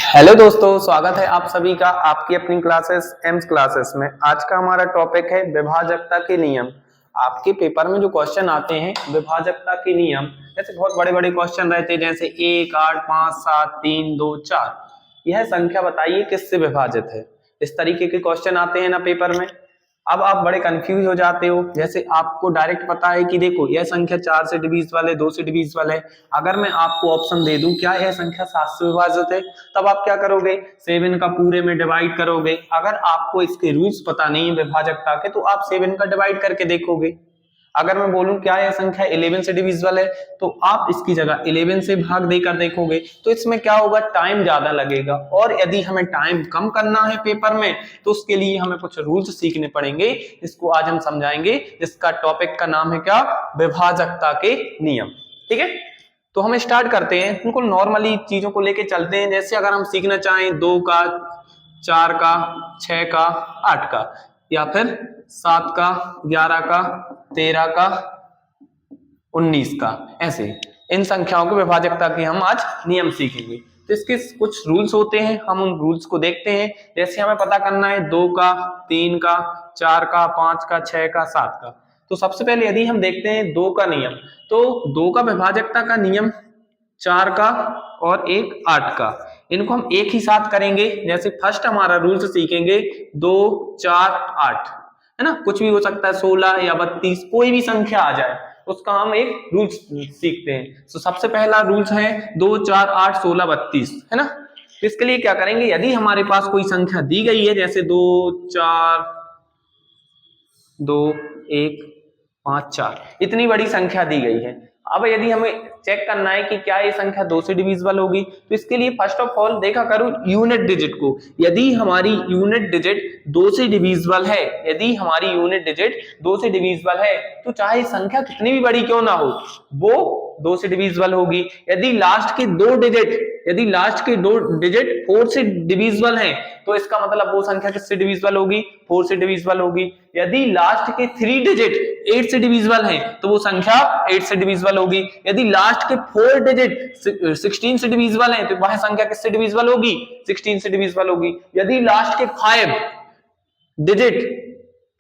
Hello दोस्तों, स्वागत है आप सभी का आपकी अपनी क्लासेस एम्स क्लासेस में। आज का हमारा टॉपिक है विभाजकता के नियम। आपके पेपर में जो क्वेश्चन आते हैं विभाजकता के नियम, जैसे बहुत बड़े बड़े क्वेश्चन रहते हैं, जैसे 1, 8, 5, 7, 3, 2, 4, यह संख्या बताइए किससे विभाजित है। इस तरीके के क्वेश्चन आते हैं ना पेपर में। अब आप बड़े कंफ्यूज हो जाते हो, जैसे आपको डायरेक्ट पता है कि देखो यह संख्या 4 से डिविजिबल है, 2 से डिविजिबल है। अगर मैं आपको ऑप्शन दे दूं क्या यह संख्या 7 से विभाजित है, तब आप क्या करोगे, 7 का पूरे में डिवाइड करोगे। अगर आपको इसके रूल्स पता नहीं है विभाजकता के, तो आप 7 का डिवाइड करके देखोगे। अगर मैं बोलूं क्या यह संख्या 11 से डिविजिबल है, तो आप इसकी जगह 11 से भाग देकर देखोगे। तो इसमें क्या होगा, टाइम ज्यादा लगेगा। और यदि हमें टाइम कम करना है पेपर में, तो उसके लिए हमें कुछ रूल्स सीखने पड़ेंगे। इसको आज हम समझाएंगे, जिसका टॉपिक का नाम है क्या, विभाजकता के नियम। ठीक है, तो हम स्टार्ट करते हैं। बिल्कुल नॉर्मली चीजों को लेके चलते हैं। जैसे अगर हम सीखना चाहें 2 का, 4 का, 6 का, 8 का, या फिर 7 का, 11 का, 13 का, 19 का, ऐसे इन संख्याओं की विभाजकता के हम आज नियम सीखेंगे। तो इसके कुछ रूल्स होते हैं, हम उन रूल्स को देखते हैं। जैसे हमें पता करना है 2 का, 3 का, 4 का, 5 का, 6 का, 7 का। तो सबसे पहले यदि हम देखते हैं 2 का नियम, तो 2 का विभाजकता का नियम 4 का और एक 8 का, इनको हम एक ही साथ करेंगे। जैसे फर्स्ट हमारा रूल्स सीखेंगे 2, 4, 8, है ना। कुछ भी हो सकता है, 16 या 32, कोई भी संख्या आ जाए, उसका हम एक रूल्स सीखते हैं। तो सबसे पहला रूल्स है 2, 4, 8, 16, 32, है ना। तो इसके लिए क्या करेंगे, यदि हमारे पास कोई संख्या दी गई है, जैसे 2, 4, 2, 1, 5, 4, इतनी बड़ी संख्या दी गई है। अब यदि हमें चेक करना है कि क्या ये संख्या 2 से डिविजिबल होगी, तो इसके लिए फर्स्ट ऑफ ऑल देखा करो यूनिट डिजिट को। यदि हमारी यूनिट डिजिट 2 से डिविजिबल है, यदि हमारी यूनिट डिजिट 2 से डिविजिबल है, तो चाहे संख्या कितनी भी बड़ी क्यों ना हो, वो 2 से डिविजिबल होगी। यदि लास्ट के दो डिजिट 4 से डिविजिबल हैं, तो इसका मतलब वो संख्या किससे डिविजिबल होगी, 4 से डिविजिबल होगी। यदि लास्ट के 3 डिजिट 8 से डिविजिबल हैं, तो वो संख्या 8 से डिविजिबल होगी। यदि लास्ट के 4 डिजिट 16 से डिविजिबल हैं, तो वह संख्या किससे डिविजिबल होगी, 16 से डिविजिबल होगी। यदि लास्ट के 5 डिजिट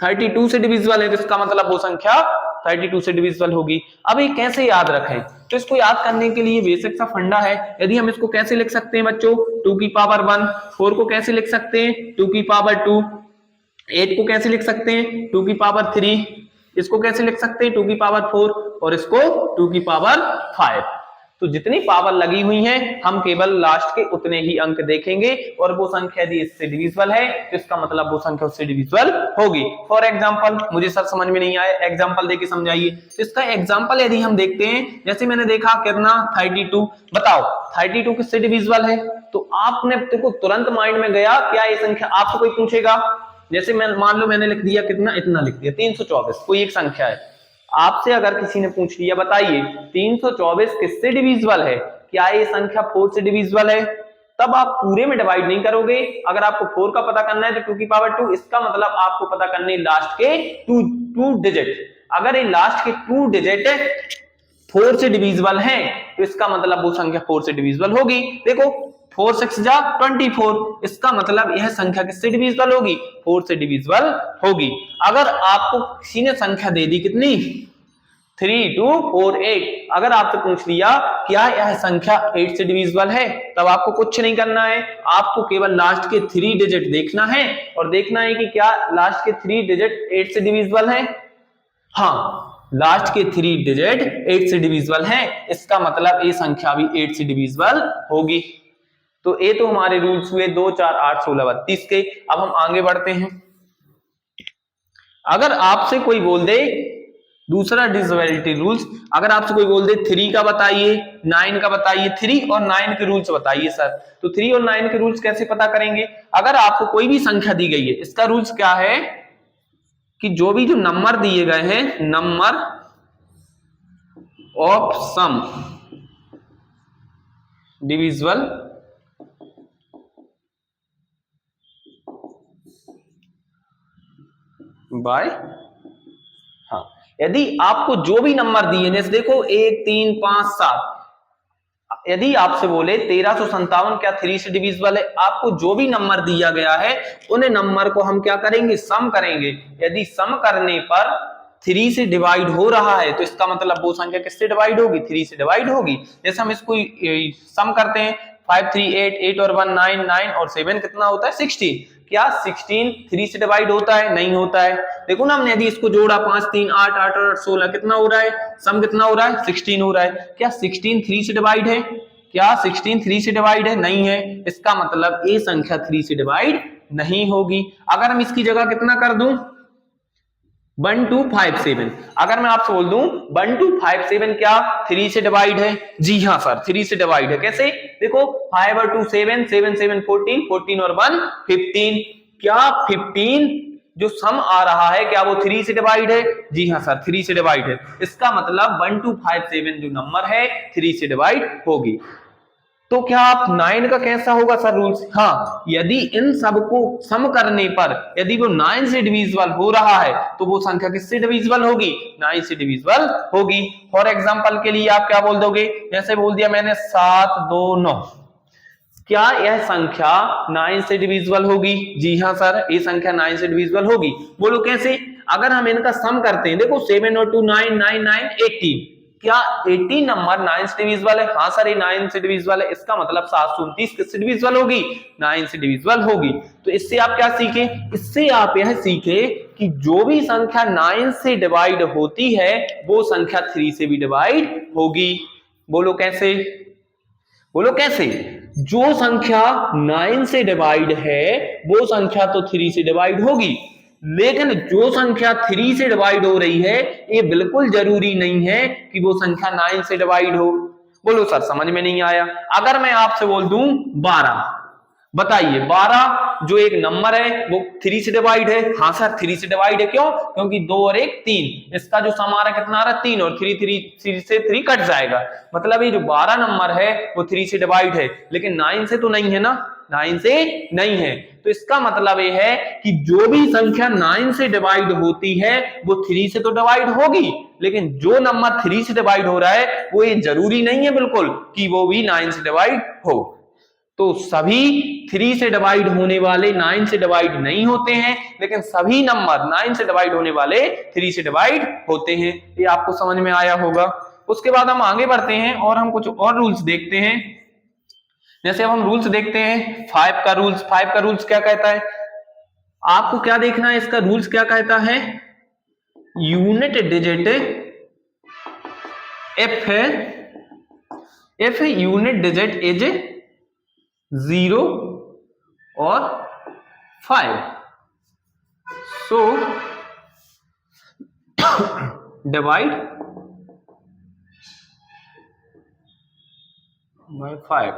32 से डिविजिबल है, तो इसका मतलब वो संख्या 32 से डिविजिबल होगी। अब ये कैसे याद रखें, तो इसको याद करने के लिए बेसिक सा फंडा है। यदि हम इसको कैसे लिख सकते हैं बच्चों, 2 की पावर 1, 4 को कैसे लिख सकते हैं, 2 की पावर 2, 8 को कैसे लिख सकते हैं, 2 की पावर 3, इसको कैसे लिख सकते हैं, 2 की पावर 4, और इसको 2 की पावर 5। तो जितनी पावर लगी हुई है, हम केवल लास्ट के उतने ही अंक देखेंगे, और वो संख्या यदि इससे डिविजिबल है, तो इसका मतलब वो संख्या उससे डिविजिबल होगी। फॉर एग्जांपल, मुझे सर समझ में नहीं आया, एग्जांपल देके समझाइए। तो इसका एग्जांपल यदि हम देखते हैं, जैसे मैंने देखा कितना 32, बताओ 32 किससे डिविजिबल है। तो आपने देखो तुरंत माइंड में गया क्या ये संख्या, आपसे कोई पूछेगा, जैसे मैं मान लो मैंने लिख दिया कितना, इतना लिख दिया 324, कोई एक संख्या है। आपसे अगर किसी ने पूछ लिया बताइए 324 किससे डिविजिबल है, क्या ये संख्या 4 से डिविजिबल है, तब आप पूरे में डिवाइड नहीं करोगे। अगर आपको 4 का पता करना है तो 2 की पावर 2, इसका मतलब आपको पता करने लास्ट के 2 डिजिट। अगर ये लास्ट के 2 डिजिट 4 से डिविजिबल है, तो इसका मतलब वो संख्या 4 से डिविजिबल होगी। देखो 4 6 जा 24, इसका मतलब यह संख्या किससे डिविजिबल होगी, 4 से डिविजिबल होगी। अगर आपको किसी ने संख्या दे दी कितनी, 3 2 4 8, अगर आपसे पूछ लिया क्या यह संख्या 8 से डिविजिबल है, तब आपको कुछ नहीं करना है, आपको केवल लास्ट के 3 डिजिट देखना है, और देखना है कि क्या लास्ट के 3 डिजिट 8 से डिविजिबल है। हाँ, लास्ट के 3 डिजिट 8 से डिविजिबल है, इसका मतलब ये संख्या भी 8 से डिविजिबल होगी। तो ये तो हमारे रूल्स हुए 2, 4, 8, 16, 32 के। अब हम आगे बढ़ते हैं। अगर आपसे कोई बोल दे दूसरा डिविजिबिलिटी रूल्स, अगर आपसे कोई बोल दे 3 का बताइए, 9 का बताइए, 3 और 9 के रूल्स बताइए सर, तो 3 और 9 के रूल्स कैसे पता करेंगे। अगर आपको कोई भी संख्या दी गई है, इसका रूल्स क्या है कि जो नंबर दिए गए हैं, number of sum divisible by, हाँ, यदि आपको जो भी नंबर दिए, जैसे देखो 1, 3, 5, 7, यदि आपसे बोले 1357 क्या 3 से डिविजिबल है, आपको जो भी नंबर दिया गया है उन नंबर को हम क्या करेंगे, सम करेंगे। यदि सम करने पर 3 से डिवाइड हो रहा है तो इसका मतलब वो संख्या किससे डिवाइड होगी, 3 से डिवाइड होगी। जैसे हम इसको सम करते हैं, 5 3 8 8 और 1 9 9 और 7 कितना होता है 16। क्या 16 3 से डिवाइड होता है, नहीं होता है। देखो ना हमने यदि इसको जोड़ा 5 3 8 8 और 16 कितना हो रहा है, सम कितना हो रहा है 16 हो रहा है। क्या 16 3 से डिवाइड है, क्या 16 3 से डिवाइड है, नहीं है। इसका मतलब ये संख्या 3 से डिवाइड नहीं होगी। अगर हम इसकी जगह कितना कर दूं 1257, अगर मैं आपसे बोल दूं 1257 क्या 3 से डिवाइड है, जी हाँ सर 3 से डिवाइड है। कैसे, देखो 5 और 2 7 7 7 14 14 और 1 15। क्या 15 जो सम आ रहा है क्या वो 3 से डिवाइड है, जी हाँ सर 3 से डिवाइड है। इसका मतलब 1257 जो नंबर है 3 से डिवाइड होगी। तो क्या आप 9 का कैसा होगा सर रूल्स, हाँ यदि इन सबको सम करने पर यदि वो 9 से डिविजिबल हो रहा है तो वो संख्या किससे डिविजिबल होगी, 9 से डिविजिबल होगी। फॉर एग्जांपल के लिए आप क्या बोल दोगे, जैसे बोल दिया मैंने 7 2 9, क्या यह संख्या 9 से डिविजिबल होगी, जी हाँ सर ये संख्या 9 से डिविजिबल होगी। बोलो कैसे, अगर हम इनका सम करते हैं, देखो 7 और 2 9 9 9 18, क्या 18 नंबर 9 से डिविजिबल है, हाँ सर ये 9 से डिविजिबल है। इसका मतलब 729 किससे डिविजिबल होगी, 9 से डिविजिबल होगी। तो इससे आप क्या सीखे, इससे आप यह सीखे कि जो भी संख्या 9 से डिवाइड होती है वो संख्या 3 से भी डिवाइड होगी। बोलो कैसे, बोलो कैसे, जो संख्या 9 से डिवाइड है वो संख्या तो 3 से डिवाइड होगी, लेकिन जो संख्या 3 से डिवाइड हो रही है ये बिल्कुल जरूरी नहीं है कि वो संख्या 9 से डिवाइड हो। बोलो सर समझ में नहीं आया। अगर मैं आपसे बोल दूं 12, बताइए 12 जो एक नंबर है वो 3 से डिवाइड है, हाँ सर 3 से डिवाइड है। क्यों, क्योंकि 2 और 1 3, इसका जो सम आ रहा है कितना आ रहा है 3, और 3 3 से 3 कट जाएगा, मतलब ये जो 12 नंबर है वो 3 से डिवाइड है, लेकिन 9 से तो नहीं है ना, 9 से नहीं है। तो इसका मतलब ये है कि जो भी संख्या 9 से डिवाइड होती है वो 3 से तो डिवाइड होगी, लेकिन जो नंबर 3 से डिवाइड हो रहा है वो ये जरूरी नहीं है बिल्कुल कि वो भी 9 से डिवाइड हो। तो सभी 3 से डिवाइड होने वाले 9 से डिवाइड नहीं होते हैं, लेकिन सभी नंबर 9 से डिवाइड होने वाले 3 से डिवाइड होते हैं। ये आपको समझ में आया होगा। उसके बाद हम आगे बढ़ते हैं और हम कुछ और रूल्स देखते हैं। जैसे अब हम रूल्स देखते हैं 5 का रूल्स। 5 का रूल्स क्या कहता है, आपको क्या देखना है, इसका रूल्स क्या कहता है, unit digit if unit digit is 0 और 5, so divide by 5।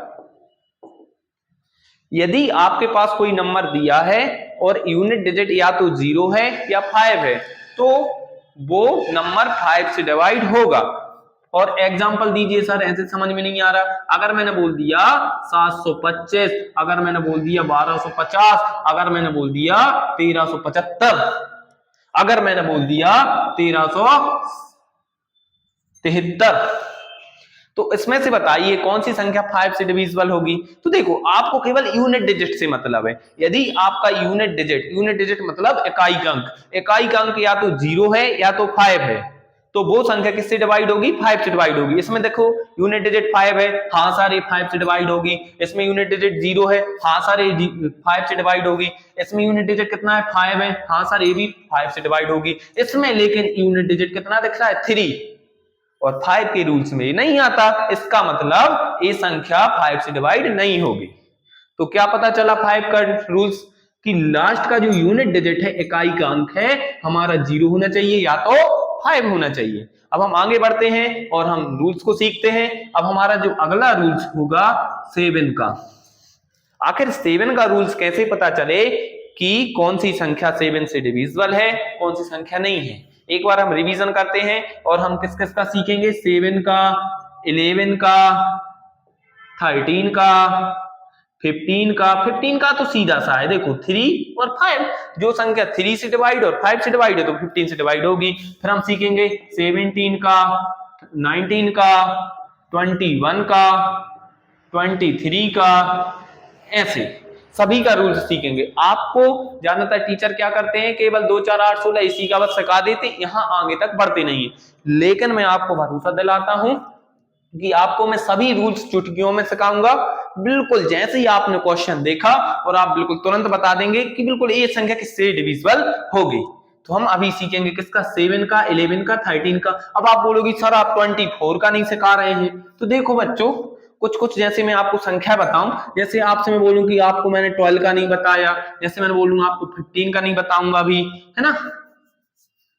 यदि आपके पास कोई नंबर दिया है और यूनिट डिजिट या तो 0 है या 5 है तो वो नंबर 5 से डिवाइड होगा। और एग्जांपल दीजिए सर, ऐसे समझ में नहीं आ रहा। अगर मैंने बोल दिया 725, अगर मैंने बोल दिया 1250, अगर मैंने बोल दिया 1375, अगर मैंने बोल दिया 1373, तो इसमें से बताइए कौन सी संख्या 5 से डिविजिबल होगी। तो देखो आपको केवल यूनिट डिजिट से मतलब है। यदि आपका यूनिट डिजिट मतलब इकाई अंक, इकाई अंक या तो 0 है या तो 5 है, तो वो संख्या किससे डिवाइड होगी, 5 से डिवाइड होगी। इसमें देखो यूनिट डिजिट 5 है, हाँ सर ये 5 से डिवाइड होगी। इसमें यूनिट डिजिट 0 है, हाँ सर ये 5 से डिवाइड होगी। इसमें यूनिट डिजिट कितना है, 5 है, हाँ सर ये भी 5 से डिवाइड होगी। इसमें लेकिन यूनिट डिजिट कितना दिख रहा है, 3, और 5 के रूल्स में नहीं आता। इसका मतलब ये संख्या 5 से डिवाइड नहीं होगी। तो क्या पता चला 5 का रूल्स, कि लास्ट का जो यूनिट डिजिट है, इकाई का अंक है, हमारा 0 होना चाहिए या तो 5 होना चाहिए। अब हम आगे बढ़ते हैं और हम रूल्स को सीखते हैं। अब हमारा जो अगला रूल्स होगा 7 का। आखिर 7 का रूल्स कैसे पता चले कि कौन सी संख्या 7 से डिविजिबल है, कौन सी संख्या नहीं है। एक बार हम रिवीजन करते हैं और हम किस किस का सीखेंगे, 7 का, 11 का, 13 का, 15 का। 15 का तो सीधा सा है, देखो 3 और 5, जो संख्या 3 से डिवाइड और 5 से डिवाइड है तो 15 से डिवाइड होगी। फिर हम सीखेंगे 17 का, 19 का, 21 का, 23 का, ऐसे सभी का रूल सीखेंगे। आपको ज्यादातर टीचर क्या करते हैं, केवल 2 4 8 16 इसी का बस सिखा देते, यहाँ आगे तक बढ़ते नहीं है। लेकिन मैं आपको भरोसा दिलाता हूं कि आपको मैं सभी रूल्स चुटकियों में सिखाऊंगा। बिल्कुल जैसे ही आपने क्वेश्चन देखा और आप बिल्कुल तुरंत बता देंगे कि बिल्कुल ये संख्या किससे डिविजिबल होगी। तो हम अभी सीखेंगे किसका, 7 का, 11 का, 13 का। अब आप बोलोगे सर आप 24 का नहीं सिखा रहे हैं। तो देखो बच्चों, कुछ कुछ जैसे मैं आपको संख्या बताऊं, जैसे आपसे मैं बोलूं कि आपको मैंने 12 का नहीं बताया, जैसे मैंने बोलूंगा आपको 15 का नहीं बताऊंगा अभी, है ना।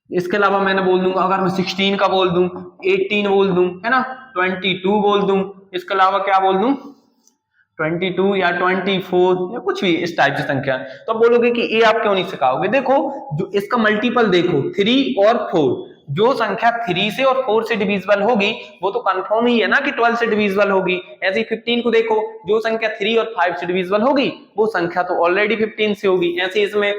इसके अलावा मैंने बोल दूंगा, अगर मैं 16 का बोल दूं, 18 बोल दूं, है ना, 22 बोल दूं, इसके अलावा क्या बोल दूं, 22 या 24 या कुछ भी इस टाइप की संख्या। तो आप बोलोगे कि ये आप क्यों नहीं सिखाओगे। देखो जो इसका मल्टीपल देखो 3 और 4, जो संख्या 3 से और 4 से डिविजिबल होगी वो तो कंफर्म ही है ना कि 12 से डिविजिबल होगी। ऐसे ही 15 को देखो, जो संख्या 3 और 5 से डिविजिबल होगी वो संख्या तो ऑलरेडी 15 से होगी। ऐसे इसमें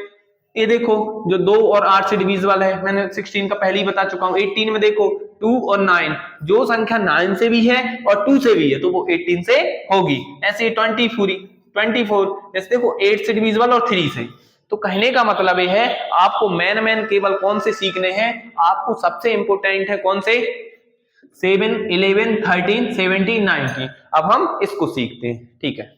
ये देखो जो 2 और 8 से डिविजिबल है, मैंने 16 का पहले ही बता चुका हूं। 18 में देखो 2 और 9, जो संख्या 9 से भी है और 2 से भी है तो वो 18 से होगी। ऐसे 24 जैसे देखो 8 से डिविजिबल और 3 से। तो कहने का मतलब ये है आपको मेन केवल कौन से सीखने हैं, आपको सबसे इंपोर्टेंट है कौन से, 7 11 13 17 19। अब हम इसको सीखते हैं, ठीक है।